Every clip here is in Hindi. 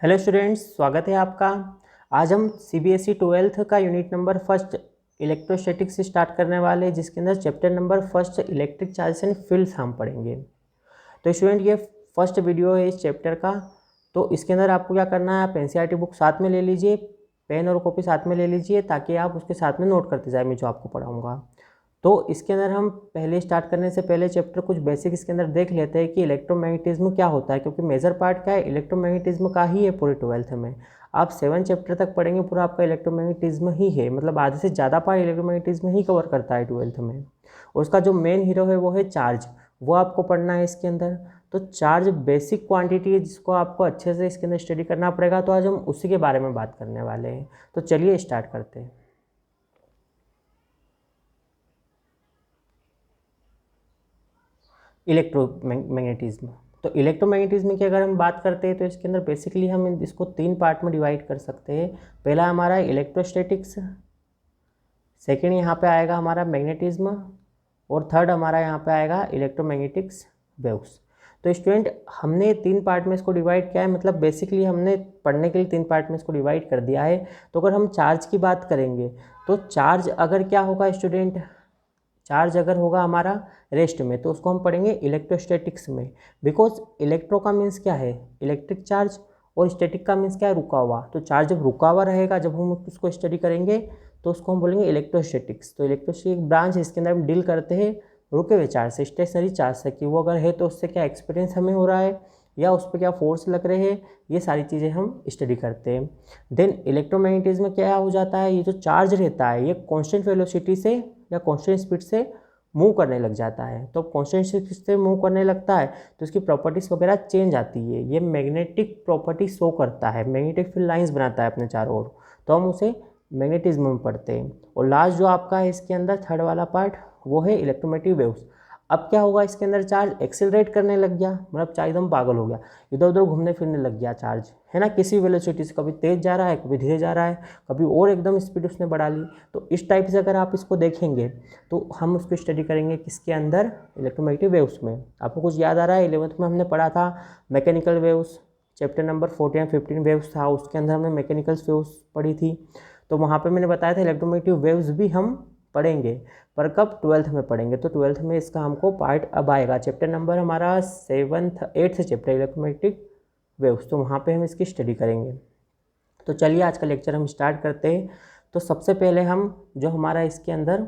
हेलो स्टूडेंट्स, स्वागत है आपका। आज हम सीबीएसई 12th का यूनिट नंबर फर्स्ट इलेक्ट्रोस्टैटिक्स से स्टार्ट करने वाले हैं, जिसके अंदर chapter number first electric charges and fields हम पढ़ेंगे। तो स्टूडेंट, ये फर्स्ट वीडियो है इस चैप्टर का। तो इसके अंदर आपको क्या करना है, आप एनसीईआरटी बुक साथ में ले लीजिए, पेन और कॉपी साथ में ले लीजिए, ताकि आप उसके साथ में नोट करते जाए मैं जो आपको पढ़ाऊँगा। तो इसके अंदर हम पहले स्टार्ट करने से पहले चैप्टर कुछ बेसिक इसके अंदर देख लेते हैं कि इलेक्ट्रोमैग्नेटिज्म क्या होता है, क्योंकि मेजर पार्ट क्या है, इलेक्ट्रोमैग्नेटिज्म का ही है पूरे 12th में। आप 7 चैप्टर तक पढ़ेंगे, पूरा आपका इलेक्ट्रोमैग्नेटिज्म ही है, मतलब आधे से ज़्यादा पार्ट इलेक्ट्रोमैग्नेटिज्म ही कवर करता है 12th में। और उसका जो मेन हीरो है वो है चार्ज, वो आपको पढ़ना है इसके अंदर। तो चार्ज बेसिक क्वांटिटी है जिसको आपको अच्छे से इसके अंदर स्टडी करना पड़ेगा। तो आज हम उसी के बारे में बात करने वाले हैं। तो चलिए स्टार्ट करते हैं। इलेक्ट्रोमैग्नेटिज्म। तो इलेक्ट्रोमैग्नेटिज्म की अगर हम बात करते हैं तो इसके अंदर बेसिकली हम इसको 3 पार्ट में डिवाइड कर सकते हैं। पहला हमारा इलेक्ट्रोस्टैटिक्स, सेकेंड यहाँ पे आएगा हमारा मैग्नेटिज्म, और थर्ड हमारा यहाँ पे आएगा इलेक्ट्रोमैग्नेटिक्स वेव्स। तो स्टूडेंट, हमने 3 पार्ट में इसको डिवाइड किया है, मतलब बेसिकली हमने पढ़ने के लिए 3 पार्ट में इसको डिवाइड कर दिया है। तो अगर हम चार्ज की बात करेंगे तो चार्ज अगर क्या होगा स्टूडेंट, चार्ज अगर होगा हमारा रेस्ट में तो उसको हम पढ़ेंगे इलेक्ट्रोस्टैटिक्स में। बिकॉज इलेक्ट्रो का मीन्स क्या है, इलेक्ट्रिक चार्ज, और स्टैटिक का मीन्स क्या है, रुका हुआ। तो चार्ज जब रुका हुआ रहेगा, जब हम उसको स्टडी करेंगे तो उसको हम बोलेंगे इलेक्ट्रोस्टैटिक्स। तो इलेक्ट्रोस्टैटिक ब्रांच है, इसके अंदर हम डील करते हैं रुके हुए चार्ज से, स्टेशनरी चार्ज से, कि वो अगर है तो उससे क्या एक्सपीरियंस हमें हो रहा है या उस पर क्या फोर्स लग रहे हैं, ये सारी चीज़ें हम स्टडी करते हैं। देन इलेक्ट्रोमैग्नेटिज्म में क्या हो जाता है, ये जो चार्ज रहता है ये कांस्टेंट वेलोसिटी से या कांस्टेंट स्पीड से मूव करने लग जाता है। तो कांस्टेंट स्पीड से मूव करने लगता है तो इसकी प्रॉपर्टीज़ वगैरह चेंज आती है। ये मैग्नेटिक प्रॉपर्टी शो करता है, मैग्नेटिक फील्ड लाइंस बनाता है अपने चारों ओर, तो हम उसे मैग्नेटिज्म में पढ़ते हैं। और लास्ट जो आपका है इसके अंदर थर्ड वाला पार्ट, वो है इलेक्ट्रोमैग्नेटिक वेव्स। अब क्या होगा, इसके अंदर चार्ज एक्सेलरेट करने लग गया, मतलब चार्ज एकदम पागल हो गया, इधर उधर घूमने फिरने लग गया चार्ज, है ना, किसी वेलोसिटी से, कभी तेज जा रहा है, कभी धीरे जा रहा है, कभी और एकदम स्पीड उसने बढ़ा ली। तो इस टाइप से अगर आप इसको देखेंगे तो हम उसको स्टडी करेंगे किसके अंदर, इलेक्ट्रोमैग्नेटिक वेव्स में। आपको कुछ याद आ रहा है, 11th में हमने पढ़ा था मैकेनिकल वेव्स, चैप्टर नंबर 14 या 15 वेव्स था, उसके अंदर हमने मैकेनिकल वेव्स पढ़ी थी। तो वहाँ पे मैंने बताया था इलेक्ट्रोमैग्नेटिक वेव्स भी हम पढ़ेंगे, पर कब, 12th में पढ़ेंगे। तो 12th में इसका हमको पार्ट अब आएगा, चैप्टर नंबर हमारा 8th चैप्टर इलेक्ट्रोमैग्नेटिक वेव्स, तो वहाँ पे हम इसकी स्टडी करेंगे। तो चलिए आज का लेक्चर हम स्टार्ट करते हैं। तो सबसे पहले हम जो हमारा इसके अंदर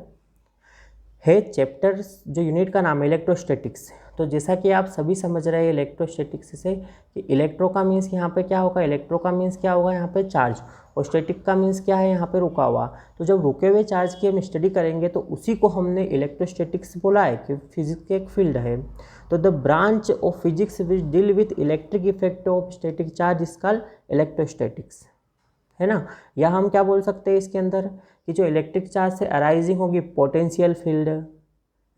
है चैप्टर, जो यूनिट का नाम है इलेक्ट्रोस्टैटिक्स। तो जैसा कि आप सभी समझ रहे हैं इलेक्ट्रोस्टैटिक्स से कि इलेक्ट्रो का मीन्स यहाँ पे क्या होगा, इलेक्ट्रो का मीन्स क्या होगा यहाँ पे चार्ज, और स्टैटिक का मीन्स क्या है यहाँ पे रुका हुआ। तो जब रुके हुए चार्ज की हम स्टडी करेंगे तो उसी को हमने इलेक्ट्रोस्टैटिक्स बोला है कि फिजिक्स के एक फील्ड है। तो the branch of physics which deal with electric effect of static charge is called electrostatics, है ना। या हम क्या बोल सकते हैं इसके अंदर कि जो इलेक्ट्रिक चार्ज से अराइजिंग होगी पोटेंशियल फील्ड,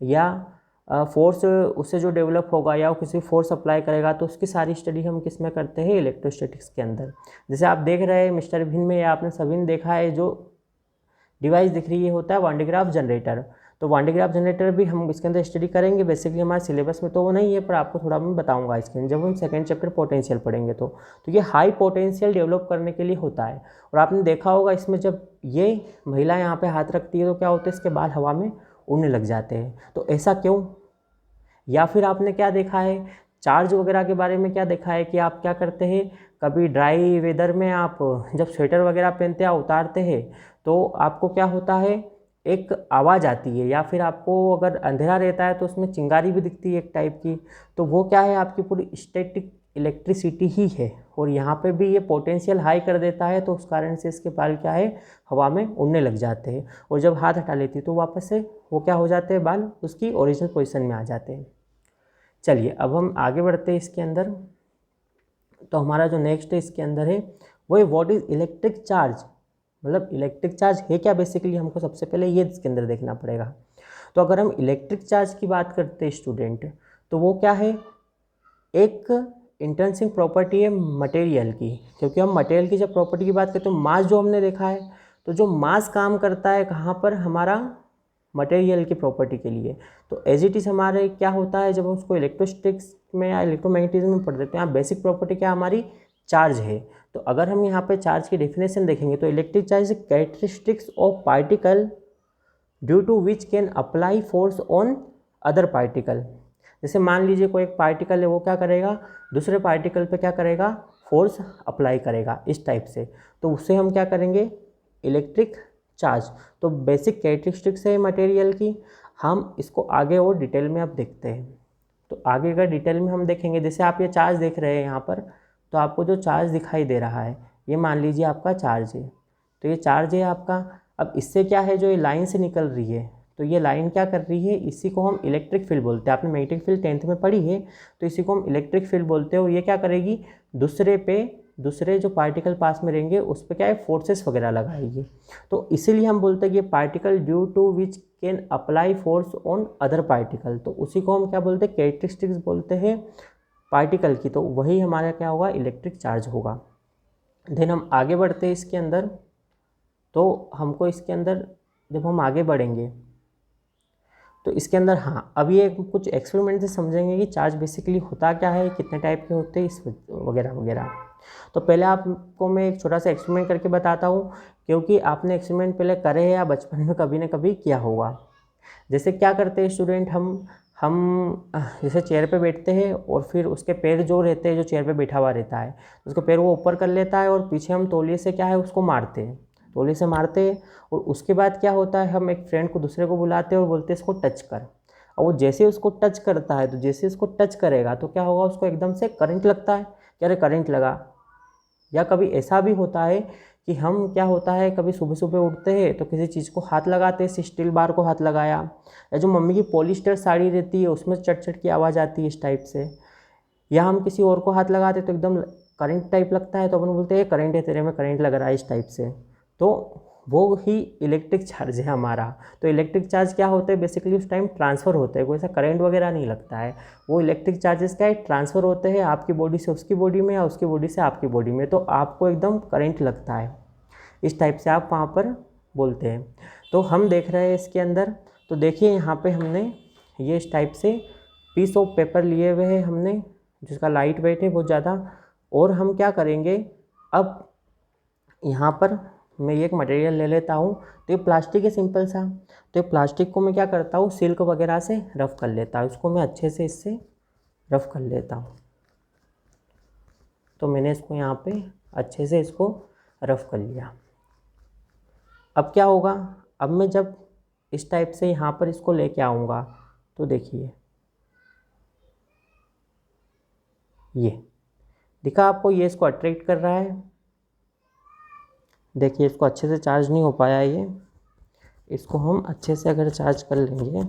या फोर्स उससे जो डेवलप होगा, या वो किसी फोर्स अप्लाई करेगा, तो उसकी सारी स्टडी हम किस में करते हैं, इलेक्ट्रोस्टैटिक्स के अंदर। जैसे आप देख रहे हैं मिस्टर बीन में, या आपने सभी ने देखा है, जो डिवाइस दिख रही है होता है वान डे ग्राफ जनरेटर। तो वान डे ग्राफ जनरेटर भी हम इसके अंदर स्टडी करेंगे। बेसिकली हमारे सिलेबस में तो वो नहीं है, पर आपको थोड़ा मैं बताऊंगा इसके अंदर जब हम सेकंड चैप्टर पोटेंशियल पढ़ेंगे। तो ये हाई पोटेंशियल डेवलप करने के लिए होता है। और आपने देखा होगा इसमें जब ये महिला यहाँ पे हाथ रखती है तो क्या होता है, इसके बाल हवा में उड़ने लग जाते हैं। तो ऐसा क्यों? या फिर आपने क्या देखा है, चार्ज वगैरह के बारे में क्या देखा है कि आप क्या करते हैं, कभी ड्राई वेदर में आप जब स्वेटर वगैरह पहनते हैं, उतारते हैं, तो आपको क्या होता है, एक आवाज़ आती है, या फिर आपको अगर अंधेरा रहता है तो उसमें चिंगारी भी दिखती है एक टाइप की। तो वो क्या है, आपकी पूरी स्टैटिक इलेक्ट्रिसिटी ही है। और यहाँ पे भी ये पोटेंशियल हाई कर देता है, तो उस कारण से इसके बाल क्या है, हवा में उड़ने लग जाते हैं। और जब हाथ हटा लेती है तो वापस से वो क्या हो जाते हैं, बाल उसकी ओरिजिनल पोजीशन में आ जाते हैं। चलिए अब हम आगे बढ़ते हैं इसके अंदर। तो हमारा जो नेक्स्ट है इसके अंदर है वो है व्हाट इज इलेक्ट्रिक चार्ज, मतलब इलेक्ट्रिक चार्ज है क्या, बेसिकली हमको सबसे पहले ये इसके अंदर देखना पड़ेगा। तो अगर हम इलेक्ट्रिक चार्ज की बात करते हैं स्टूडेंट, तो वो क्या है, एक इंट्रिंसिक प्रॉपर्टी है मटेरियल की। क्योंकि हम मटेरियल की जब प्रॉपर्टी की बात करते हैं तो मास जो हमने देखा है, तो जो मास काम करता है कहाँ पर, हमारा मटेरियल की प्रॉपर्टी के लिए। तो एज इट इज़ हमारे क्या होता है, जब हम उसको इलेक्ट्रोस्टैटिक्स में या इलेक्ट्रोमैग्नेटिज्म में पढ़ देते हैं, बेसिक प्रॉपर्टी क्या हमारी, चार्ज है। तो अगर हम यहाँ पे चार्ज की डेफिनेशन देखेंगे तो electric charge is characteristics of particle due to which can apply force on other particle. जैसे मान लीजिए कोई एक पार्टिकल है, वो क्या करेगा, दूसरे पार्टिकल पे क्या करेगा, फोर्स अप्लाई करेगा इस टाइप से, तो उससे हम क्या करेंगे, इलेक्ट्रिक चार्ज। तो बेसिक कैरेक्टरिस्टिक्स है मटेरियल की, हम इसको आगे और डिटेल में अब देखते हैं। तो आगे का डिटेल में हम देखेंगे, जैसे आप ये चार्ज देख रहे हैं यहाँ पर, तो आपको जो चार्ज दिखाई दे रहा है ये मान लीजिए आपका चार्ज है, तो ये चार्ज है आपका। अब इससे क्या है, जो ये लाइन से निकल रही है, तो ये लाइन क्या कर रही है, इसी को हम इलेक्ट्रिक फील्ड बोलते हैं। आपने मैग्नेटिक फील्ड 10th में पढ़ी है, तो इसी को हम इलेक्ट्रिक फील्ड बोलते हैं। और ये क्या करेगी, दूसरे जो पार्टिकल पास में रहेंगे उस पर क्या है, फोर्सेस वगैरह लगाएगी। तो इसीलिए हम बोलते हैं कि particle due to which can apply force on other particle, तो उसी को हम क्या बोलते हैं, कैरेक्टरिस्टिक्स बोलते हैं पार्टिकल की। तो वही हमारा क्या होगा, इलेक्ट्रिक चार्ज होगा। देन हम आगे बढ़ते हैं इसके अंदर, तो हमको इसके अंदर जब हम आगे बढ़ेंगे तो इसके अंदर हाँ, अभी एक कुछ एक्सपेरिमेंट से समझेंगे कि चार्ज बेसिकली होता क्या है, कितने टाइप के होते हैं, इस वगैरह वगैरह। तो पहले आपको मैं एक छोटा सा एक्सपेरिमेंट करके बताता हूँ, क्योंकि आपने एक्सपेरिमेंट पहले करे हैं या बचपन में कभी ना कभी किया होगा। जैसे क्या करते हैं स्टूडेंट, हम जैसे चेयर पे बैठते हैं और फिर उसके पैर जो रहते हैं, जो चेयर पे बैठा हुआ रहता है, उसके पैर वो ऊपर कर लेता है और पीछे हम तौलिए से क्या है उसको मारते हैं, तौलिए से मारते हैं। और उसके बाद क्या होता है, हम एक फ्रेंड को दूसरे को बुलाते हैं और बोलते हैं इसको टच कर। और वो जैसे उसको टच करता है, तो जैसे उसको टच करेगा तो क्या होगा, उसको एकदम से करंट लगता है कि अरे करंट लगा। या कभी ऐसा भी होता है कि हम क्या होता है, कभी सुबह सुबह उठते हैं तो किसी चीज़ को हाथ लगाते हैं, स्टील बार को हाथ लगाया, या जो मम्मी की पॉलिस्टर साड़ी रहती है उसमें चट चट की आवाज़ आती है इस टाइप से। या हम किसी और को हाथ लगाते तो एकदम करंट टाइप लगता है, तो अपन बोलते हैं करंट है तेरे में, करंट लग रहा है इस टाइप से। तो वो ही इलेक्ट्रिक चार्ज है हमारा। तो इलेक्ट्रिक चार्ज क्या होता है, बेसिकली उस टाइम ट्रांसफ़र होता है, कोई ऐसा करंट वगैरह नहीं लगता है। वो इलेक्ट्रिक चार्जेस क्या है, ट्रांसफ़र होते हैं आपकी बॉडी से उसकी बॉडी में, या उसकी बॉडी से आपकी बॉडी में, तो आपको एकदम करंट लगता है इस टाइप से आप वहाँ पर बोलते हैं। तो हम देख रहे हैं इसके अंदर, तो देखिए यहाँ पे हमने ये इस टाइप से पीस ऑफ पेपर लिए हुए हैं हमने, जिसका लाइट वेट है बहुत ज़्यादा। और हम क्या करेंगे, अब यहाँ पर मैं एक मटेरियल ले लेता हूँ, तो ये प्लास्टिक है सिंपल सा। तो ये प्लास्टिक को मैं क्या करता हूँ, सिल्क वगैरह से रफ़ कर लेता हूँ, इसको मैं अच्छे से इससे रफ़ कर लेता हूँ। तो मैंने इसको यहाँ पे अच्छे से इसको रफ़ कर लिया। अब क्या होगा, अब मैं जब इस टाइप से यहाँ पर इसको लेके आऊँगा, तो देखिए ये दिखा आपको, ये इसको अट्रैक्ट कर रहा है। देखिए इसको अच्छे से चार्ज नहीं हो पाया ये, इसको हम अच्छे से अगर चार्ज कर लेंगे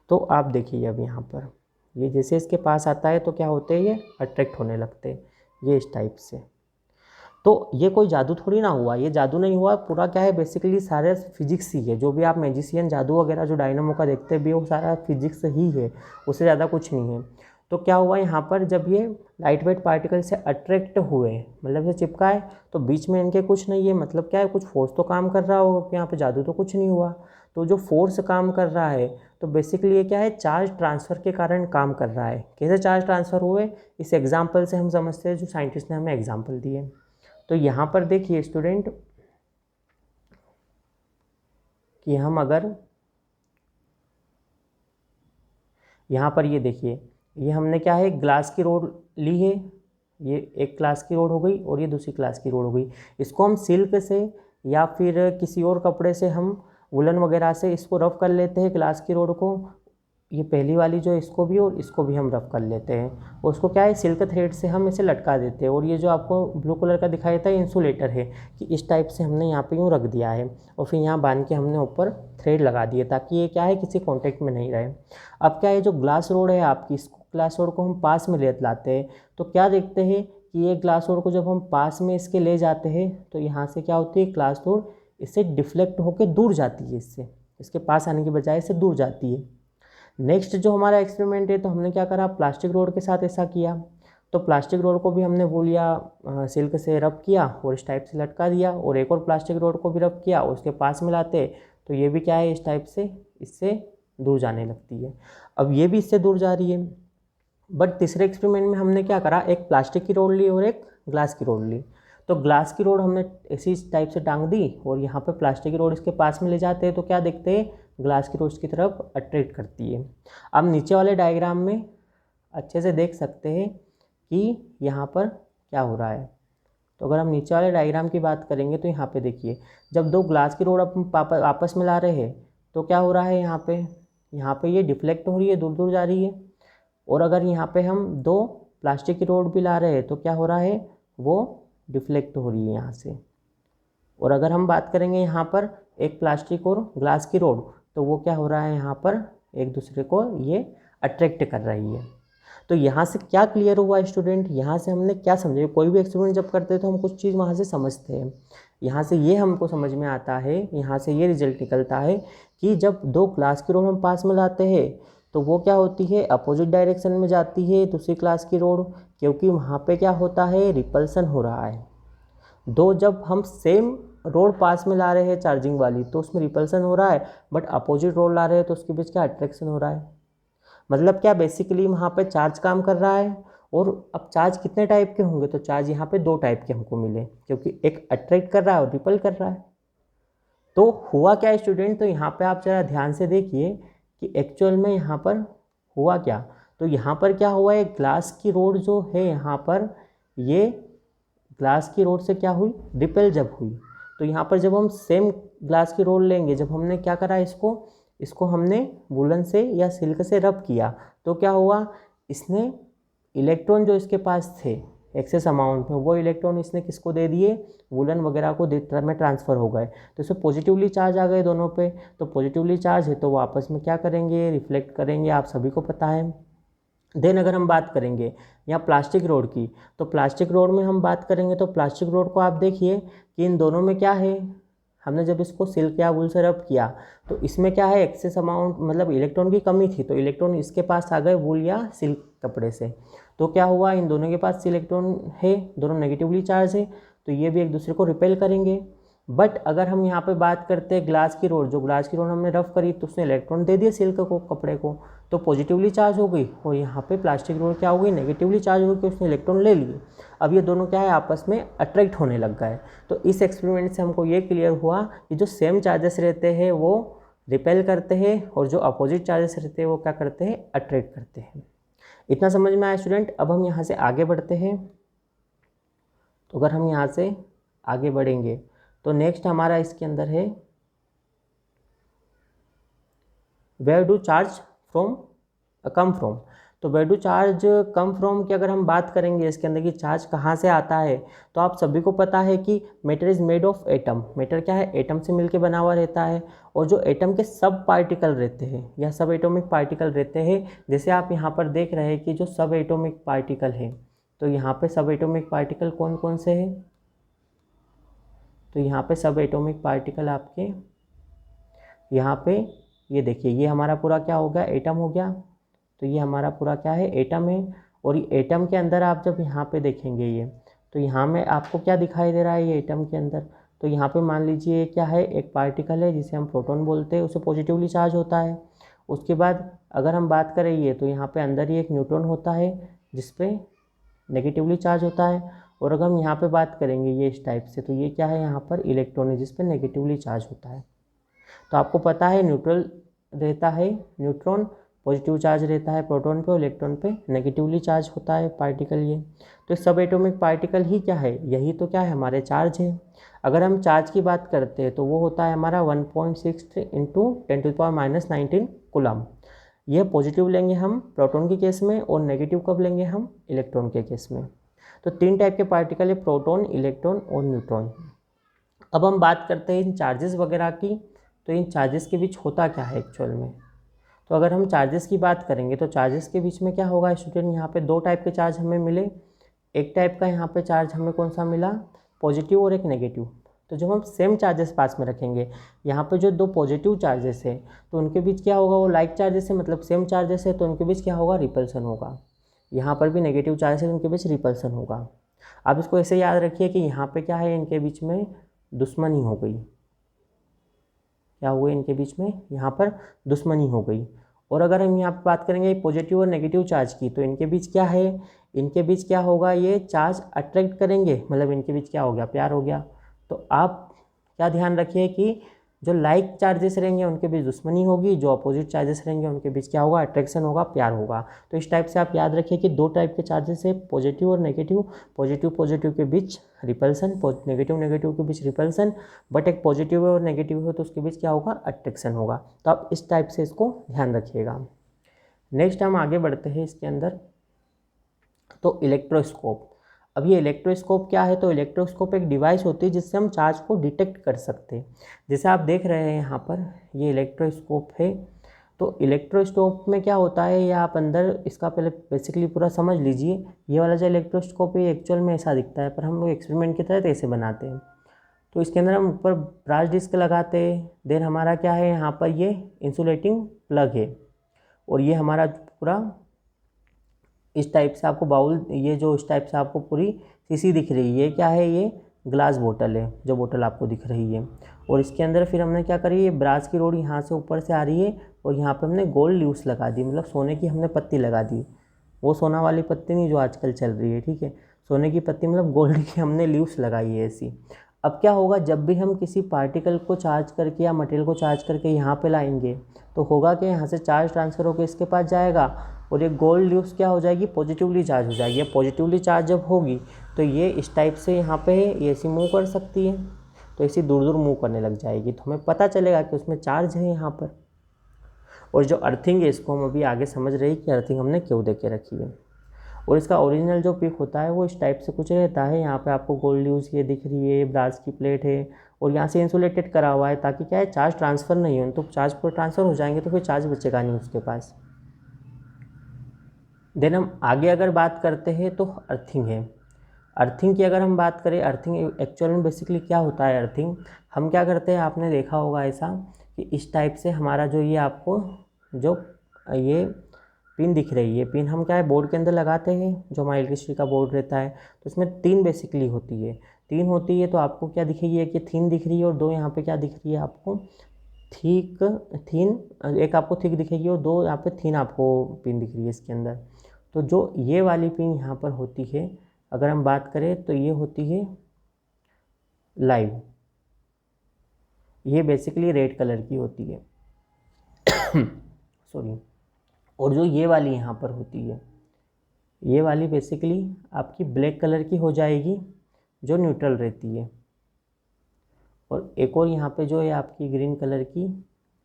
तो आप देखिए अब यहाँ पर ये जैसे इसके पास आता है तो क्या होते हैं, ये अट्रैक्ट होने लगते हैं ये इस टाइप से। तो ये कोई जादू थोड़ी ना हुआ, ये जादू नहीं हुआ, पूरा क्या है बेसिकली सारे फिजिक्स ही है। जो भी आप मैजिशियन जादू वगैरह जो डायनामो का देखते भी, वो सारा फिजिक्स ही है, उससे ज़्यादा कुछ नहीं है। तो क्या हुआ यहाँ पर, जब ये लाइट वेट पार्टिकल से अट्रैक्ट हुए, मतलब ये चिपका है, तो बीच में इनके कुछ नहीं है, मतलब क्या है, कुछ फोर्स तो काम कर रहा होगा, यहाँ पे जादू तो कुछ नहीं हुआ। तो जो फोर्स काम कर रहा है, तो बेसिकली ये क्या है, चार्ज ट्रांसफ़र के कारण काम कर रहा है। कैसे चार्ज ट्रांसफ़र हुए, इस एग्जाम्पल से हम समझते हैं, जो साइंटिस्ट ने हमें एग्जाम्पल दिए। तो यहाँ पर देखिए स्टूडेंट कि हम अगर यहाँ पर ये देखिए, ये हमने क्या है, ग्लास की रोड ली है, ये एक ग्लास की रोड हो गई और ये दूसरी ग्लास की रोड हो गई। इसको हम सिल्क से या फिर किसी और कपड़े से, हम वुलन वगैरह से इसको रफ़ कर लेते हैं ग्लास की रोड को। ये पहली वाली जो है, इसको भी और इसको भी हम रफ़ कर लेते हैं, और उसको क्या है, सिल्क थ्रेड से हम इसे लटका देते हैं। और ये जो आपको ब्लू कलर का दिखाई देता है, इंसुलेटर है, कि इस टाइप से हमने यहाँ पे यूँ रख दिया है, और फिर यहाँ बांध के हमने ऊपर थ्रेड लगा दिए, ताकि ये क्या है, किसी कॉन्टेक्ट में नहीं रहे। अब क्या है, जो ग्लास रोड है आपकी, इस ग्लास रोड को हम पास में ले लाते हैं, तो क्या देखते हैं कि ये ग्लास रोड को जब हम पास में इसके ले जाते हैं, तो यहाँ से क्या होती है, ग्लास रोड इससे डिफ्लेक्ट होकर दूर जाती है, इससे इसके पास आने की बजाय इससे दूर जाती है। नेक्स्ट जो हमारा एक्सपेरिमेंट है, तो हमने क्या करा, प्लास्टिक रोड के साथ ऐसा किया। तो प्लास्टिक रोड को भी हमने वो लिया, सिल्क से रब किया और इस टाइप से लटका दिया, और एक और प्लास्टिक रोड को भी रब किया, उसके पास मिलाते, तो ये भी क्या है, इस टाइप से इससे दूर जाने लगती है। अब ये भी इससे दूर जा रही है, बट तीसरे एक्सपेरिमेंट में हमने क्या करा, एक प्लास्टिक की रोड ली और एक ग्लास की रोड ली। तो ग्लास की रोड हमने इसी टाइप से टांग दी और यहाँ पे प्लास्टिक की रोड इसके पास में ले जाते हैं, तो क्या देखते हैं, ग्लास की रोड इसकी तरफ अट्रैक्ट करती है। अब नीचे वाले डायग्राम में अच्छे से देख सकते हैं कि यहाँ पर क्या हो रहा है। तो अगर हम नीचे वाले डायग्राम की बात करेंगे तो यहाँ पे देखिए, जब दो ग्लास की रोड आपस में ला रहे हैं तो क्या हो रहा है, यहाँ पे ये डिफ्लेक्ट हो रही है, दूर दूर जा रही है। और अगर यहाँ पे हम दो प्लास्टिक की रोड भी ला रहे हैं तो क्या हो रहा है, वो डिफ्लेक्ट हो रही है यहाँ से। और अगर हम बात करेंगे यहाँ पर एक प्लास्टिक और ग्लास की रोड, तो वो क्या हो रहा है, यहाँ पर एक दूसरे को ये अट्रैक्ट कर रही है। तो यहाँ से क्या क्लियर हुआ स्टूडेंट, यहाँ से हमने क्या समझे, कोई भी एक्सपेरिमेंट जब करते हैं तो हम कुछ चीज़ वहाँ से समझते हैं। यहाँ से ये हमको समझ में आता है, यहाँ से ये रिजल्ट निकलता है कि जब दो ग्लास की रोड हम पास में लाते हैं तो वो क्या होती है, अपोजिट डायरेक्शन में जाती है दूसरी क्लास की रोड, क्योंकि वहाँ पे क्या होता है, रिपल्सन हो रहा है। दो जब हम सेम रोड पास में ला रहे हैं चार्जिंग वाली तो उसमें रिपल्सन हो रहा है, बट अपोजिट रोड ला रहे हैं तो उसके बीच क्या अट्रैक्शन हो रहा है। मतलब क्या, बेसिकली वहाँ पे चार्ज काम कर रहा है। और अब चार्ज कितने टाइप के होंगे, तो चार्ज यहाँ पे दो टाइप के हमको मिले, क्योंकि एक अट्रैक्ट कर रहा है और रिपल कर रहा है। तो हुआ क्या स्टूडेंट, तो यहाँ पे आप जरा ध्यान से देखिए कि एक्चुअल में यहाँ पर हुआ क्या। तो यहाँ पर क्या हुआ है, ग्लास की रोड जो है यहाँ पर, ये ग्लास की रोड से क्या हुई, रिपेल जब हुई। तो यहाँ पर जब हम सेम ग्लास की रोड लेंगे, जब हमने क्या करा, इसको हमने वुलन से या सिल्क से रब किया, तो क्या हुआ, इसने इलेक्ट्रॉन जो इसके पास थे एक्सेस अमाउंट में, वो इलेक्ट्रॉन इसने किसको दे दिए, वुलन वगैरह को में ट्रांसफ़र हो गए। तो इसमें पॉजिटिवली चार्ज आ गए दोनों पे। तो पॉजिटिवली चार्ज है तो वो आपस में क्या करेंगे, रिफ्लेक्ट करेंगे, आप सभी को पता है। देन अगर हम बात करेंगे यहाँ प्लास्टिक रोड की, तो प्लास्टिक रोड में हम बात करेंगे तो प्लास्टिक रोड को आप देखिए कि इन दोनों में क्या है, हमने जब इसको सिल्क या वूल से रब किया तो इसमें क्या है, एक्सेस अमाउंट मतलब इलेक्ट्रॉन की कमी थी, तो इलेक्ट्रॉन इसके पास आ गए वूल या सिल्क कपड़े से। तो क्या हुआ, इन दोनों के पास इलेक्ट्रॉन है, दोनों नेगेटिवली चार्ज है, तो ये भी एक दूसरे को रिपेल करेंगे। बट अगर हम यहाँ पे बात करते हैं ग्लास की रोड, जो ग्लास की रोड हमने रफ करी तो उसने इलेक्ट्रॉन दे दिए सिल्क को, कपड़े को, तो पॉजिटिवली चार्ज हो गई। और यहाँ पे प्लास्टिक रोड क्या हो गई, नेगेटिवली चार्ज हो गई, कि उसने इलेक्ट्रॉन ले लिए। अब ये दोनों क्या है, आपस में अट्रैक्ट होने लग गए। तो इस एक्सपेरिमेंट से हमको ये क्लियर हुआ कि जो सेम चार्जेस रहते हैं वो रिपेल करते हैं, और जो अपोजिट चार्जेस रहते हैं वो क्या करते हैं, अट्रैक्ट करते हैं। इतना समझ में आया स्टूडेंट। अब हम यहाँ से आगे बढ़ते हैं। तो अगर हम यहाँ से आगे बढ़ेंगे तो नेक्स्ट हमारा इसके अंदर है, where do charge from come from. तो where do charge come from की अगर हम बात करेंगे इसके अंदर कि चार्ज कहाँ से आता है, तो आप सभी को पता है कि matter is made of atom. Matter क्या है, एटम से मिलके बना हुआ रहता है। और जो एटम के सब पार्टिकल रहते हैं या सब एटॉमिक पार्टिकल रहते हैं, जैसे आप यहाँ पर देख रहे हैं कि जो सब एटॉमिक पार्टिकल है, तो यहाँ पे सब एटॉमिक पार्टिकल कौन कौन से हैं, तो यहाँ पे सब एटॉमिक पार्टिकल आपके यहाँ पे ये देखिए, ये हमारा पूरा क्या हो गया, एटम हो गया। तो ये हमारा पूरा क्या है, एटम है। और ये एटम के अंदर आप जब यहाँ पे देखेंगे ये, तो यहाँ में आपको क्या दिखाई दे रहा है, ये एटम के अंदर, तो यहाँ पे मान लीजिए क्या है, एक पार्टिकल है जिसे हम प्रोटॉन बोलते हैं, उसे पॉजिटिवली चार्ज होता है। उसके बाद अगर हम बात करें ये, तो यहाँ पे अंदर ही एक न्यूट्रॉन होता है जिसपे नेगेटिवली चार्ज होता है। और अगर हम यहाँ पे बात करेंगे ये इस टाइप से, तो ये क्या है, यहाँ पर इलेक्ट्रॉन है जिसपे नेगेटिवली चार्ज होता है। तो आपको पता है न्यूट्रल रहता है न्यूट्रॉन, पॉजिटिव चार्ज रहता है प्रोटॉन पे और इलेक्ट्रॉन पे नेगेटिवली चार्ज होता है पार्टिकल ये। तो सब एटॉमिक पार्टिकल ही क्या है, यही तो क्या है, हमारे चार्ज है। अगर हम चार्ज की बात करते हैं तो वो होता है हमारा 1.6 × 10⁻⁹ कूलम। यह पॉजिटिव लेंगे हम प्रोटॉन के केस में, और नेगेटिव कब लेंगे हम, इलेक्ट्रॉन के केस में। तो तीन टाइप के पार्टिकल है, प्रोटॉन, इलेक्ट्रॉन और न्यूट्रॉन। अब हम बात करते हैं इन चार्जेस वगैरह की। तो इन चार्जेस के बीच होता क्या है एक्चुअल में, तो अगर हम चार्जेस की बात करेंगे तो चार्जेस के बीच में क्या होगा स्टूडेंट, यहाँ पे दो टाइप के चार्ज हमें मिले। एक टाइप का यहाँ पे चार्ज हमें कौन सा मिला, पॉजिटिव, और एक नेगेटिव। तो जब हम सेम चार्जेस पास में रखेंगे, यहाँ पे जो दो पॉजिटिव चार्जेस है तो उनके बीच क्या होगा, वो लाइक चार्जेस है, मतलब सेम चार्जेस है, तो उनके बीच क्या होगा, रिपल्सन होगा। यहाँ पर भी नेगेटिव चार्जेस है तो उनके बीच रिपल्सन होगा। आप इसको ऐसे याद रखिए कि यहाँ पे क्या है, इनके बीच में दुश्मनी हो गई। क्या हुआ इनके बीच में, यहाँ पर दुश्मनी हो गई। और अगर हम यहाँ पे बात करेंगे पॉजिटिव और नेगेटिव चार्ज की, तो इनके बीच क्या है, इनके बीच क्या होगा, ये चार्ज अट्रैक्ट करेंगे, मतलब इनके बीच क्या हो गया, प्यार हो गया। तो आप क्या ध्यान रखिए कि जो लाइक चार्जेस रहेंगे उनके बीच दुश्मनी होगी, जो अपोजिट चार्जेस रहेंगे उनके बीच क्या होगा, अट्रैक्शन होगा, प्यार होगा। तो इस टाइप से आप याद रखिए कि दो टाइप के चार्जेस है, पॉजिटिव और नेगेटिव। पॉजिटिव पॉजिटिव के बीच रिपल्सन, नेगेटिव नेगेटिव के बीच रिपल्सन, बट एक पॉजिटिव और नेगेटिव हो तो उसके बीच क्या होगा, अट्रैक्शन होगा। तो आप इस टाइप से इसको ध्यान रखिएगा। नेक्स्ट हम आगे बढ़ते हैं इसके अंदर, तो इलेक्ट्रोस्कोप। अब ये इलेक्ट्रोस्कोप क्या है, तो इलेक्ट्रोस्कोप एक डिवाइस होती है जिससे हम चार्ज को डिटेक्ट कर सकते हैं। जैसे आप देख रहे हैं यहाँ पर ये इलेक्ट्रोस्कोप है। तो इलेक्ट्रोस्कोप में क्या होता है, ये आप अंदर इसका पहले बेसिकली पूरा समझ लीजिए। ये वाला जो इलेक्ट्रोस्कोप है एक्चुअल में ऐसा दिखता है, पर हम लोग एक्सपेरिमेंट की तरह ऐसे बनाते हैं। तो इसके अंदर हम ऊपर ब्रास डिस्क लगाते हैं, देन हमारा क्या है, यहाँ पर ये इंसुलेटिंग प्लग है, और ये हमारा पूरा इस टाइप से आपको बाउल, ये जो इस टाइप से आपको पूरी शीशी दिख रही है, क्या है, ये ग्लास बोतल है, जो बोतल आपको दिख रही है। और इसके अंदर फिर हमने क्या करी, ये ब्रास की रोड यहाँ से ऊपर से आ रही है, और यहाँ पे हमने गोल्ड ल्यूस लगा दी, मतलब सोने की हमने पत्ती लगा दी। वो सोना वाली पत्ती नहीं जो आजकल चल रही है, ठीक है, सोने की पत्ती मतलब गोल्ड की हमने ल्यूस लगाई है ऐसी। अब क्या होगा, जब भी हम किसी पार्टिकल को चार्ज करके या मटेरियल को चार्ज करके यहाँ पे लाएंगे, तो होगा कि यहाँ से चार्ज ट्रांसफ़र होकर इसके पास जाएगा, और ये गोल्ड ल्यूस क्या हो जाएगी, पॉजिटिवली चार्ज हो जाएगी। पॉजिटिवली चार्ज जब होगी तो ये इस टाइप से यहाँ पे है, ये ऐसी मूव कर सकती है, तो ऐसी दूर दूर मूव करने लग जाएगी, तो हमें पता चलेगा कि उसमें चार्ज है यहाँ पर। और जो अर्थिंग है, इसको हम अभी आगे समझ रहे हैं कि अर्थिंग हमने क्यों दे के रखी है। और इसका ओरिजिनल जो पिक होता है वो इस टाइप से कुछ रहता है। यहाँ पे आपको गोल्ड ल्यूस ये दिख रही है, ब्रास की प्लेट है, और यहाँ से इंसुलेटेड करा हुआ है, ताकि क्या है, चार्ज ट्रांसफ़र नहीं हो। तो चार्ज पर ट्रांसफ़र हो जाएंगे तो फिर चार्ज बचेगा नहीं उसके पास। देन हम आगे अगर बात करते हैं तो अर्थिंग है। अर्थिंग की अगर हम बात करें, अर्थिंग एक्चुअल में बेसिकली क्या होता है, अर्थिंग हम क्या करते हैं, आपने देखा होगा ऐसा कि इस टाइप से हमारा जो ये आपको जो ये पिन दिख रही है, पिन हम क्या है, बोर्ड के अंदर लगाते हैं, जो हमारा इलेक्ट्रिसिटी का बोर्ड रहता है, तो इसमें तीन बेसिकली होती है, तीन होती है। तो आपको क्या दिखेगी, एक ये थिन दिख रही है, और दो यहाँ पे क्या दिख रही है आपको, थिक, थिन, एक आपको थिक दिखेगी, और दो यहाँ पे थिन आपको पिन दिख रही है इसके अंदर। तो जो ये वाली पिन यहाँ पर होती है, अगर हम बात करें तो ये होती है लाइव, ये बेसिकली रेड कलर की होती है सॉरी। और जो ये वाली यहाँ पर होती है, ये वाली बेसिकली आपकी ब्लैक कलर की हो जाएगी, जो न्यूट्रल रहती है। और एक और यहाँ पे जो है आपकी ग्रीन कलर की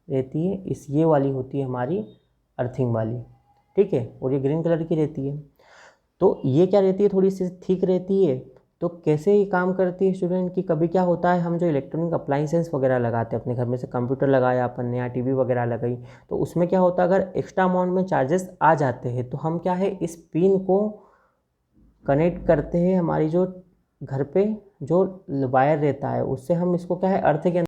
रहती है, इस ये वाली होती है हमारी अर्थिंग वाली, ठीक है, और ये ग्रीन कलर की रहती है। तो ये क्या रहती है, थोड़ी सी थिक रहती है। तो कैसे ये काम करती है स्टूडेंट, की कभी क्या होता है, हम जो इलेक्ट्रॉनिक अप्लाइंसेस वगैरह लगाते हैं अपने घर में, से कंप्यूटर लगाया अपन ने या टीवी वगैरह लगाई, तो उसमें क्या होता है, अगर एक्स्ट्रा अमाउंट में चार्जेस आ जाते हैं तो हम क्या है, इस पिन को कनेक्ट करते हैं हमारी जो घर पे जो वायर रहता है, उससे हम इसको क्या है, अर्थ के